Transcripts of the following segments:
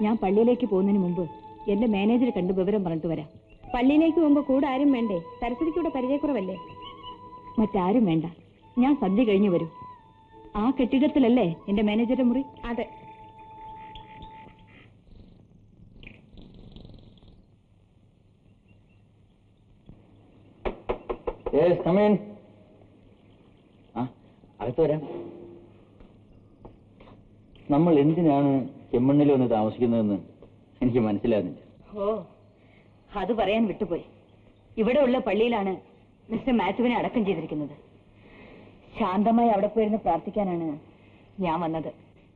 ഞാൻ പള്ളിയിലേക്ക് പോകുന്നതിന് മുമ്പ് എന്റെ മാനേജറെ കണ്ട് വിവരം പറഞ്ഞിട്ട് വരാം. പള്ളിയിലേക്ക് പോകുമ്പോ കൂടെ ആരും വേണ്ടേ? സരസ്വതിക്കൂടെ പരിചയക്കുറവല്ലേ? മറ്റാരും വേണ്ട, ഞാൻ സദ്യ കഴിഞ്ഞു വരും. ആ കെട്ടിടത്തിലല്ലേ എന്റെ മാനേജറുടെ മുറി? അതെ. അകത്ത് വരാം. നമ്മൾ എന്തിനാണ് ചെമ്മണ്ണിൽ വന്ന് താമസിക്കുന്നതെന്ന് എനിക്ക് മനസ്സിലാകുന്നില്ല. ഓ, അത് പറയാൻ വിട്ടുപോയി. ഇവിടെ ഉള്ള പള്ളിയിലാണ് മിസ്റ്റർ മാത്യുവിനെ അടക്കം ചെയ്തിരിക്കുന്നത്. ശാന്തമായി അവിടെ പോയിരുന്ന് പ്രാർത്ഥിക്കാനാണ് ഞാൻ വന്നത്.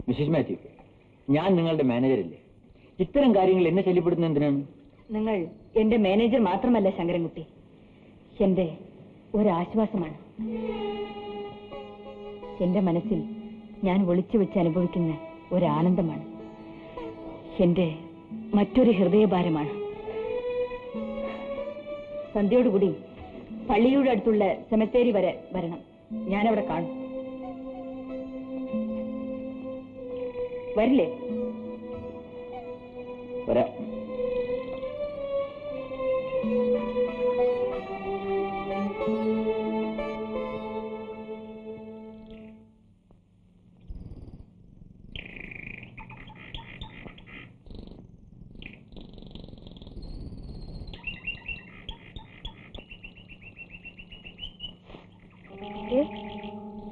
മിസ്സിസ് മാത്യു, ഞാൻ നിങ്ങളുടെ മാനേജരല്ലേ? ഇത്തരം കാര്യങ്ങൾ എന്നെ ശല്യപ്പെടുത്തുന്നത് എന്തിനാണ്? നിങ്ങൾ എന്റെ മാനേജർ മാത്രമല്ല ശങ്കരൻകുട്ടി, എന്റെ ഒരാശ്വാസമാണ്. എന്റെ മനസ്സിൽ ഞാൻ ഒളിച്ചു വെച്ച് അനുഭവിക്കുന്ന ഒരാനന്ദമാണ്. എന്റെ മറ്റൊരു ഹൃദയഭാരമാണ്. സന്ധ്യയോടുകൂടി പള്ളിയുടെ അടുത്തുള്ള സെമിത്തേരി വരെ വരണം. ഞാനവിടെ കാണും. വരില്ലേ? വരാം.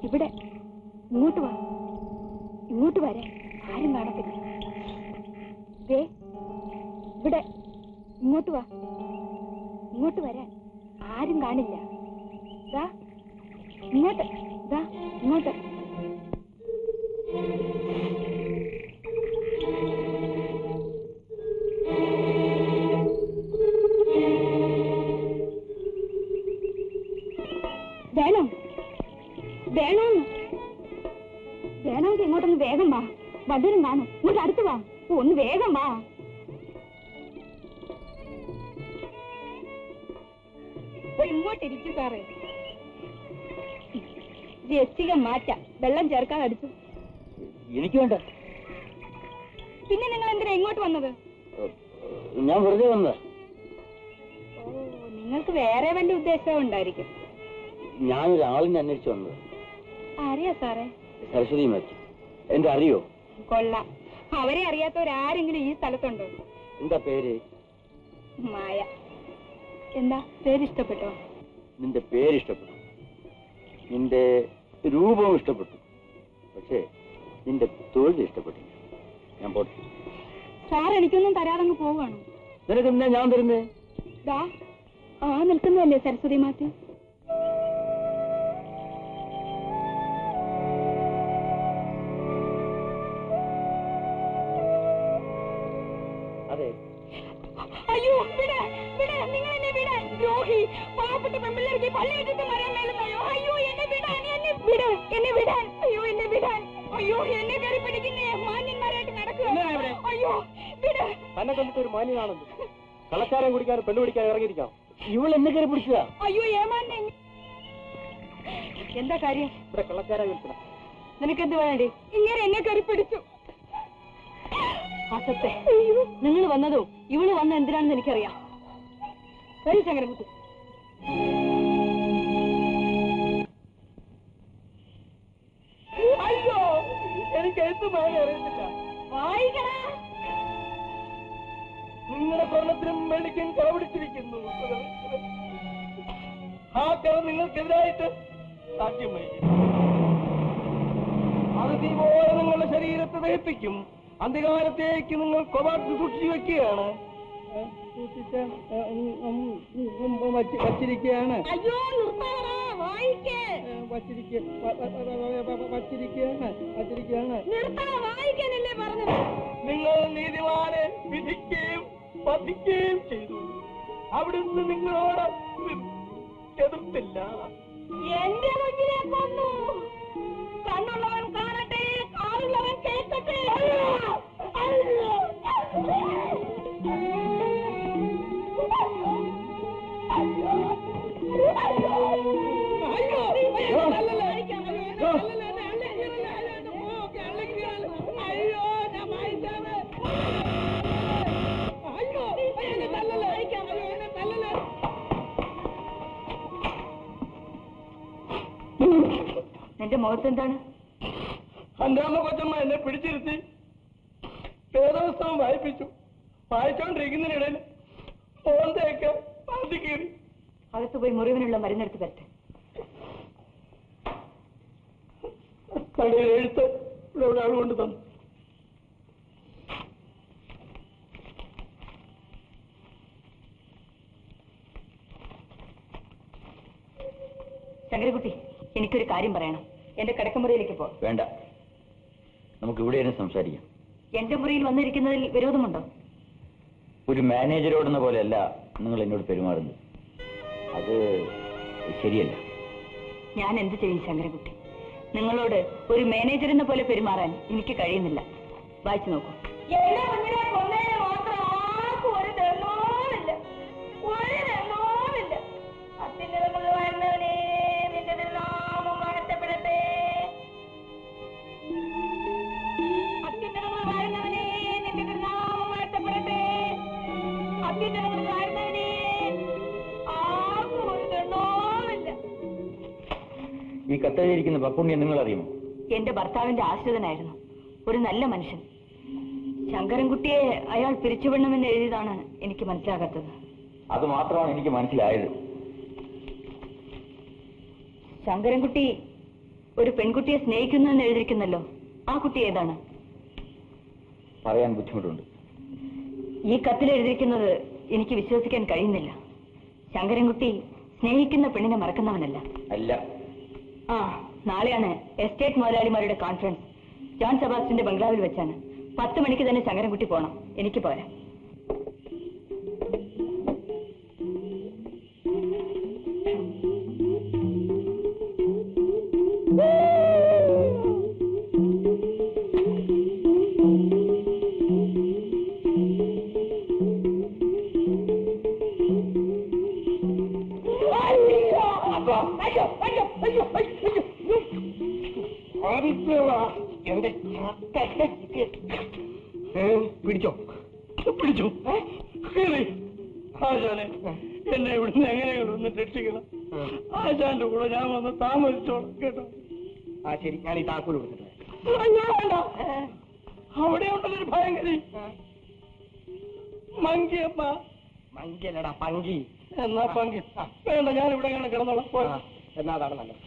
ഇവിടെ ഇങ്ങോട്ട് വാ. ഇങ്ങോട്ട് വരെ ആരും കാണത്തില്ല. ഇവിടെ ഇങ്ങോട്ട് വാ. ഇങ്ങോട്ട് വരാൻ ആരും കാണില്ല. ഇങ്ങോട്ട് ഇങ്ങോട്ട്. വേണോ വേണമെങ്കിൽ ഇങ്ങോട്ടൊന്ന് വേഗം വാ. വല്ലരും കാണും. ഇങ്ങോട്ട് അടുത്ത് വാ. ഒന്ന് വേഗം വാ. ഇങ്ങോട്ടിരിക്കും സാറേ. രസികം മാറ്റാം. വെള്ളം ചേർക്കാൻ അടിച്ചു. എനിക്ക് വേണ്ട. പിന്നെ നിങ്ങൾ എന്തിനാ ഇങ്ങോട്ട് വന്നത്? ഞാൻ വെറുതെ വന്നതാ. ഓ, നിങ്ങൾക്ക് വേറെ വല്ല ഉദ്ദേശവും ഉണ്ടായിരിക്കും. ഞാനൊരാളിനെ അന്വേഷിച്ചു വന്നത്. അറിയാ സാറേ? സരസ്വതി മാത്യു. എന്റെ അറിയോ? കൊള്ളാം. അവരെ അറിയാത്തവരാരെങ്കിലും ഈ സ്ഥലത്തുണ്ടോ? എന്താ പേര്? മായ. എന്താ പേര് ഇഷ്ടപ്പെട്ടോ? നിന്റെ പേര് ഇഷ്ടപ്പെട്ടു, നിന്റെ രൂപവും ഇഷ്ടപ്പെട്ടു, പക്ഷേ നിന്റെ തൊഴിൽ ഇഷ്ടപ്പെട്ടില്ല. ഞാൻ പോട്ടെ. സാർ എനിക്കൊന്നും തരാതങ്ങ് പോവാണോ? നിനക്കെന്താ ഞാൻ തരുന്നേ? ആ നിൽക്കുന്നതല്ലേ സരസ്വതി മാത്യു? അതെ. അയ്യോ, നിങ്ങൾ എന്നെ വിടാൻ. ദ്രോഹി, പാവപ്പെട്ട പെമ്പിള്ളേർക്ക് പള്ളി വെച്ചിട്ട് മരം മേലുന്നയോ? അയ്യോ, എന്നെ വിടാൻ. അയ്യോ, എന്നെ വിടാൻ. അയ്യോ, എന്നെ കയറി പിടിക്കുന്നേ. മാന്യന്മാരായിട്ട് നടക്കുക. അയ്യോ, തന്നെ കണ്ടിട്ട് ഒരു മാന്യനാണെന്ന് കളക്കാരൻ കുടിക്കാനും പെണ്ണു പിടിക്കാനും ഇറങ്ങിയിരിക്കാം. ഇവൾ എന്നെ കയറി പിടിച്ചതാ. അയ്യോ, ഏമാന്നെ. എന്താ കാര്യം? ഇവിടെ കളക്കാരെ വിളിക്കണം. നിനക്കെന്ത് വേണ്ടി? ഇങ്ങനെ എന്നെ കയറി പിടിച്ചു. അസത്തെ, നിങ്ങൾ വന്നതോ ഇവള് വന്ന എന്തിനാണെന്ന് എനിക്കറിയാം. വരൂ ശങ്കരൻകുട്ടി. അയ്യോ, എനിക്ക് എഴുത്ത് വായന അറിയത്തില്ല. വായിക്കണ. നിങ്ങളുടെ സ്വർണത്തിനും മേടിക്കും കളപിടിച്ചിരിക്കുന്നു. ആ കള നിങ്ങൾക്കെതിരായിട്ട് സാധ്യമായി. അത് തീപോലെ നിങ്ങളുടെ ശരീരത്തെ ദഹിപ്പിക്കും. അന്ധകാലത്തേക്ക് നിങ്ങൾ കൊവാട്ട് സൂക്ഷിച്ചു വെക്കുകയാണ്. വച്ചിരിക്കുകയാണ്. നിങ്ങൾ നീതിമാനെ വിധിക്കുകയും വധിക്കുകയും ചെയ്തു. അവിടുന്ന് നിങ്ങളോട് എതിർത്തില്ല. എന്റെ മുന്നിലെ കൊന്നു. കണ്ണുള്ളവൻ കാണട്ടെ, കാലുള്ളവൻ കേൾക്കട്ടെ. എന്റെ മുഖത്തെന്താണ്? എന്റെ അമ്മ കൊച്ചമ്മ എന്നെ പിടിച്ചിരുത്തി വേദപുസ്തകം വായിപ്പിച്ചു. വായിച്ചോണ്ടിരിക്കുന്നതിനിടയിൽ മോന്തയൊക്കെ പാതി കീറി. അകത്ത് പോയി മുറിവിനുള്ള മരുന്നെടുത്ത് തരട്ടെ. തടിയിൽ എഴുത്ത് ഇവിടെ ഒരാൾ കൊണ്ട് തന്നു. ശങ്കരകുട്ടി, എനിക്കൊരു കാര്യം പറയണം. എന്റെ കിടക്കമുറിയിലേക്ക് പോ. വേണ്ട, നമുക്ക് ഇവിടെ തന്നെ സംസാരിക്കാം. എന്റെ മുറിയിൽ വന്നിരിക്കുന്നതിൽ വിരോധമുണ്ടോ? ഒരു മാനേജരോടെന്ന പോലെയല്ല നിങ്ങൾ എന്നോട് പെരുമാറുന്നത്. അത് ശരിയല്ല. ഞാൻ എന്ത് ചെയ്യും ശങ്കരകുട്ടി? നിങ്ങളോട് ഒരു മാനേജറിനെ പോലെ പെരുമാറാൻ എനിക്ക് കഴിയുന്നില്ല. വായിച്ചു നോക്കൂ. ഈ കത്തെഴുതിയിരിക്കുന്ന പപ്പുണ്ണിയെ നിങ്ങൾ അറിയുമോ? എന്റെ ഭർത്താവിന്റെ ആശ്രിതനായിരുന്നു, ഒരു നല്ല മനുഷ്യൻ. ശങ്കരൻകുട്ടിയെ അയാൾ പിരിച്ചുവിടണമെന്ന് എഴുതിയതാണ് എനിക്ക് മനസ്സിലാകാത്തത്. അത് മാത്രമാണ് എനിക്ക് മനസ്സിലായത്. ശങ്കരൻകുട്ടി ഒരു പെൺകുട്ടിയെ സ്നേഹിക്കുന്നു എന്ന് എഴുതിയിരിക്കുന്നല്ലോ, ആ കുട്ടി ഏതാണ്? പറയാൻ ബുദ്ധിമുട്ടുണ്ട്. ഈ കത്തിൽ എഴുതിയിരിക്കുന്നത് എനിക്ക് വിശ്വസിക്കാൻ കഴിയുന്നില്ല. ശങ്കരൻകുട്ടി സ്നേഹിക്കുന്ന പെണ്ണിനെ മറക്കുന്നവനല്ല. അല്ല. നാളെയാണ് എസ്റ്റേറ്റ് മുതലാളിമാരുടെ കോൺഫറൻസ്. ജോൺ സെബാസ്റ്റ്യന്റെ ബംഗ്ലാവിൽ വെച്ചാണ്. 10 മണിക്ക് തന്നെ ശങ്കരൻകുട്ടി പോണം. എനിക്ക് പോരാ. പിടിച്ചോ പിടിച്ചോ. ആശാനെ, എന്നെ ഇവിടുന്ന് എങ്ങനെയാണ് ഒന്ന് രക്ഷിക്കണം. ആശാന്റെ കൂടെ ഞാൻ വന്ന് താമസിച്ചോളാം കേട്ടോ. ആ ശരി, ഞാൻ ഈ താക്കോൽ കൊടുത്തിട്ട്. വേണ്ട, അവിടെ ഉണ്ടല്ലോ ഭയങ്കര മങ്കിയമ്മ. മങ്കിയല്ലടാ പങ്കി. എന്നാ പങ്കി വേണ്ട, ഞാൻ ഇവിടെ ഇങ്ങനെ കിടന്നോളാം. എന്നാ അതാണ് നല്ലത്.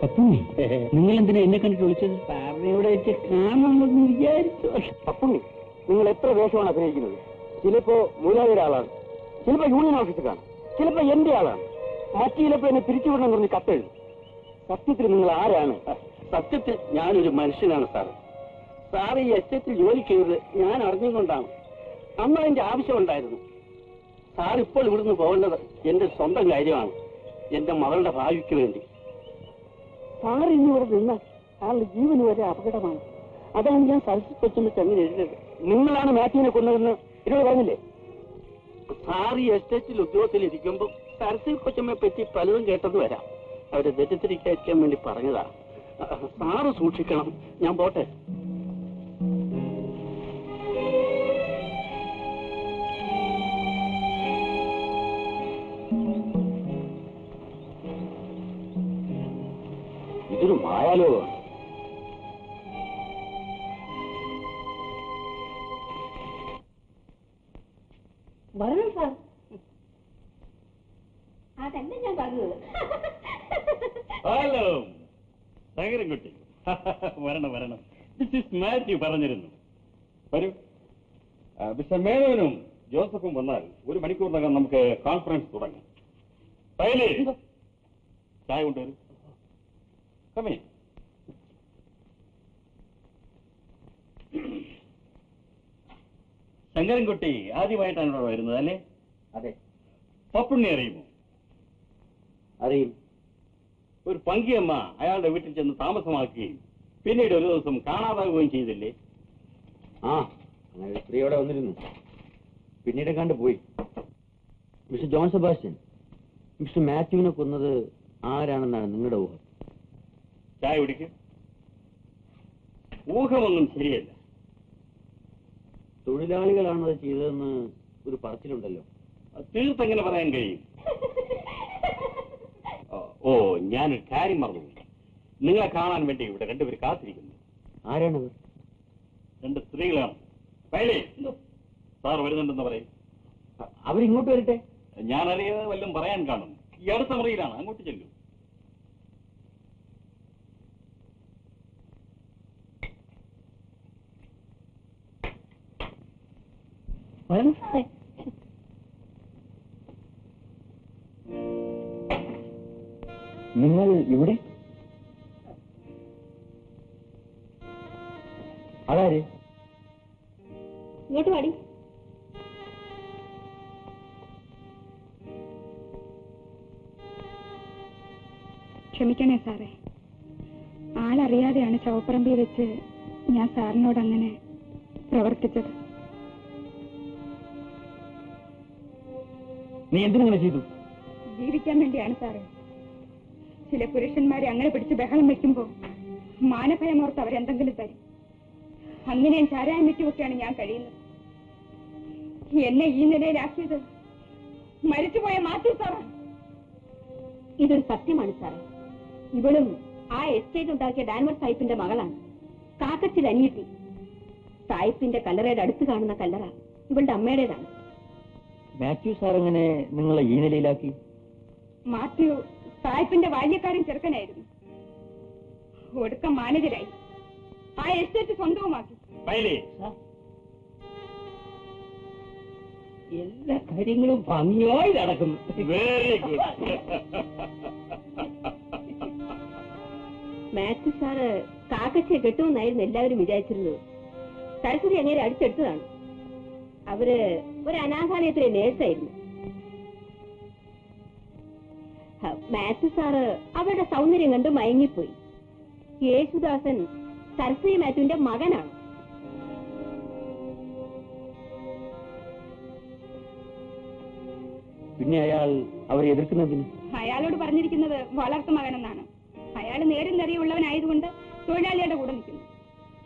പപ്പുണ്ണി, നിങ്ങൾ എന്തിനാ എന്നെ കണ്ടിട്ട് വിളിച്ചത്? സാറിനെ ഇവിടെ വെച്ച് കാണണമെന്ന് വിചാരിച്ചു. പപ്പുണ്ണി, നിങ്ങൾ എത്ര വേഷമാണ് അഭിനയിക്കുന്നത്? ചിലപ്പോ മൂലാളിയുടെ ആളാണ്, ചിലപ്പോ യൂണിയൻ ഓഫീസർ കാണും, ചിലപ്പോ എന്റെ ആളാണ്, മറ്റു ചിലപ്പോ എന്നെ പിരിച്ചുവിടണമെന്ന് പറഞ്ഞ് കത്തെഴുതും. സത്യത്തിൽ നിങ്ങൾ ആരാണ്? സത്യത്തിൽ ഞാനൊരു മനുഷ്യനാണ് സാർ. സാർ ഈ എസ്റ്റേറ്റിൽ ജോലി ചെയ്തത് ഞാൻ അറിഞ്ഞുകൊണ്ടാണ്. അന്ന് അതിന്റെ ആവശ്യമുണ്ടായിരുന്നു. സാർ ഇപ്പോൾ ഇവിടുന്ന് പോകേണ്ടത് എന്റെ സ്വന്തം കാര്യമാണ്, എന്റെ മകളുടെ ഭാവിക്ക് വേണ്ടി. സാർ ഇന്നിവിടെ നിന്നാൽ ആളുടെ ജീവന് വരെ അപകടമാണ്. അതാണ് ഞാൻ സരസ്വതി കൊച്ചമ്മയ്ക്ക് അങ്ങനെ എഴുതിയത്. നിങ്ങളാണ് മാത്യുവിനെ കൊന്നതെന്ന് എന്നോട് പറഞ്ഞില്ലേ? സാർ ഈ എസ്റ്റേറ്റിൽ ഉദ്യോഗത്തിൽ ഇരിക്കുമ്പോൾ സരസ്വതി കൊച്ചമ്മയെ പറ്റി പലതും കേട്ടത് വരാം. അവരെ തെറ്റിദ്ധരിക്കാൻ വേണ്ടി പറഞ്ഞതാ. സാറ് സൂക്ഷിക്കണം. ഞാൻ പോട്ടെ. ഇതൊരു മായാലോകമാണ്. വരണം സാർ. അതല്ല ഞാൻ പറഞ്ഞത്. ഹലോ ശങ്കരൻകുട്ടി, വരണം വരണം. ദിസ് ഈസ് മാത്യു പറഞ്ഞിരുന്നു. വരൂ. മിസ്റ്റർ മേനോനും ജോസഫും വന്നാൽ 1 മണിക്കൂറിനകം നമുക്ക് കോൺഫറൻസ് തുടങ്ങാം. ചായ കൊണ്ടുവരും. കമേ. ശങ്കരൻകുട്ടി ആദ്യമായിട്ടാണ് ഇവിടെ വരുന്നത് അല്ലേ? അതെ. പപ്പുണ്ണി അറിയുമോ? അറിയും. ഒരു പങ്കിയമ്മ അയാളുടെ വീട്ടിൽ ചെന്ന് താമസമാക്കുകയും പിന്നീട് ഒരു ദിവസം കാണാതാവുകയും ചെയ്തില്ലേ? ആ, അങ്ങനെ സ്ത്രീയോടെ വന്നിരുന്നു. പിന്നീട് കണ്ടു പോയി. മിസ്റ്റർ ജോൺ സെബാസ്റ്റ്യൻ, മിസ്റ്റർ മാത്യുവിനെ കൊന്നത് ആരാണെന്നാണ് നിങ്ങളുടെ ഊഹം? ചായ കുടിക്കും. ഊഹമൊന്നും ശരിയല്ല. തൊഴിലാളികളാണത് ചെയ്തതെന്ന് ഒരു പറച്ചിലുണ്ടല്ലോ. തീർത്തെങ്ങനെ പറയാൻ കഴിയും? ഓ, ഞാനൊരു കാര്യം മറന്നു. നിങ്ങളെ കാണാൻ വേണ്ടി ഇവിടെ 2 പേര് കാത്തിരിക്കുന്നു. ആരാണവർ? 2 സ്ത്രീകളാണ്. പൈലേ, സാർ വരുന്നുണ്ടെന്ന് പറയും. അവരിങ്ങോട്ട് വരട്ടെ. ഞാനറിയാതെ വല്ലതും പറയാൻ കാണും. ഈ അടുത്ത മുറിയിലാണ്, അങ്ങോട്ട് ചെല്ലൂ. നിങ്ങൾ ഇവിടെ? അതാര്? ഇങ്ങോട്ട് പാടി. ക്ഷമിക്കണേ സാറേ, ആളറിയാതെയാണ് ചവപ്പറമ്പിൽ വെച്ച് ഞാൻ സാറിനോട് അങ്ങനെ പ്രവർത്തിച്ചത്. നീ എന്തിനങ്ങനെ ചെയ്തു? ജീവിക്കാൻ വേണ്ടിയാണ് സാറേ. ചില പുരുഷന്മാരെ അങ്ങനെ പിടിച്ച് ബഹളം വെക്കുമ്പോ മാനഭയമോർത്ത് അവരെന്തെങ്കിലും തരും. അങ്ങനെയും ചാരായം വിറ്റുമൊക്കെയാണ് ഞാൻ കഴിയുന്നത്. എന്നെ ഈ നിലയിലാക്കിയത് മരിച്ചുപോയ മാത്യു സാറാണ്. ഇതൊരു സത്യമാണ് സാറേ. ഇവളും ആ എസ്റ്റേറ്റ് ഉണ്ടാക്കിയ ഡാൻവർ സാഹിബിന്റെ മകളാണ്. കാക്കച്ചിൽ അനിയത്തി. സാഹിബിന്റെ കല്ലറയുടെ അടുത്ത് കാണുന്ന കല്ലറ ഇവളുടെ അമ്മയുടേതാണ്. മാത്യു സാർ എങ്ങനെ നിങ്ങളെ ഈ നിലയിലാക്കി? മാത്യു സാഹിബിന്റെ ബാല്യക്കാരൻ ചെറുക്കനായിരുന്നു. ഒടുക്കം മാനേജരായി. ആ എസ്റ്റേറ്റ് സ്വന്തവുമാക്കി. എല്ലാ കാര്യങ്ങളും ഭംഗിയായി നടക്കുന്നു. Very good. മാത്യു സാറ് കാക്കച്ചയെ കെട്ടുമെന്നായിരുന്നു എല്ലാവരും വിചാരിച്ചിരുന്നത്. സരസ്വതി അങ്ങനെ അടിച്ചെടുത്തതാണ്. അവര് ഒരു അനാഥാലയത്തിലെ നേഴ്സായിരുന്നു. മാത്യു സാറ് അവരുടെ സൗന്ദര്യം കണ്ട് മയങ്ങിപ്പോയി. യേശുദാസൻ സരസ്വതി മാത്യുവിന്റെ മകനാണ്. പിന്നെ അയാൾ അവരെ എതിർക്കുന്നതിന്? അയാളോട് പറഞ്ഞിരിക്കുന്നത് വളർത്തു മകനെന്നാണ്. അയാൾ നേരും നെറിയുള്ളവനായതുകൊണ്ട് തൊഴിലാളിയുടെ കൂടെ നിൽക്കുന്നു.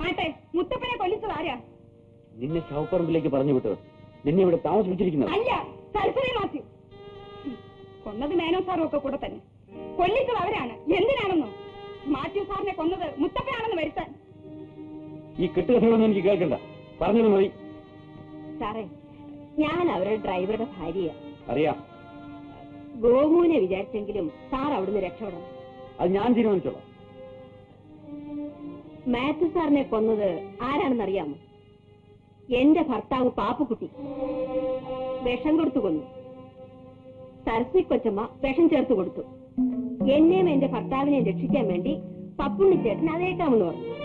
ആട്ടെ, മുത്തപ്പനെ കൊല്ലിച്ചത് ആരാ? നിന്നെ ശവപ്പറമ്പിലേക്ക് പറഞ്ഞു വിട്ടത്, നിന്നെ ഇവിടെ താമസിപ്പിച്ചിരിക്കുന്നത്? അല്ല, സരസ്വതി മാത്യു. കൊന്നത് മേനോ സാറും ഒക്കെ കൂടെ തന്നെ. കൊല്ലിച്ചത് അവരാണ്. എന്തിനാണെന്നോ? മാത്യു സാറിനെ കൊന്നത് മുത്തപ്പനാണെന്ന് വരുത്താൻ. ഈ കെട്ടുകഥകളൊന്നും എനിക്ക് കേൾക്കണ്ട, പറഞ്ഞത് മതി. സാറേ, ഞാൻ അവരുടെ ഡ്രൈവറുടെ ഭാര്യ. അറിയാം. ഗോമുവിനെ വിചാരിച്ചെങ്കിലും സാർ അവിടുന്ന് രക്ഷപ്പെടണം. അത് ഞാൻ തീരുമാനിച്ചോളാം. മാത്യു സാറിനെ കൊന്നത് ആരാണെന്നറിയാമോ? എന്റെ ഭർത്താവ് പാപ്പുക്കുട്ടി. വിഷം കൊടുത്തു കൊന്നു. സരസ്വതി കൊച്ചമ്മ വിഷം ചേർത്ത് കൊടുത്തു. എന്നെയും എന്റെ ഭർത്താവിനെയും രക്ഷിക്കാൻ വേണ്ടി പപ്പുണ്ണിച്ചേട്ടൻ അതേക്കാമെന്ന് പറഞ്ഞു.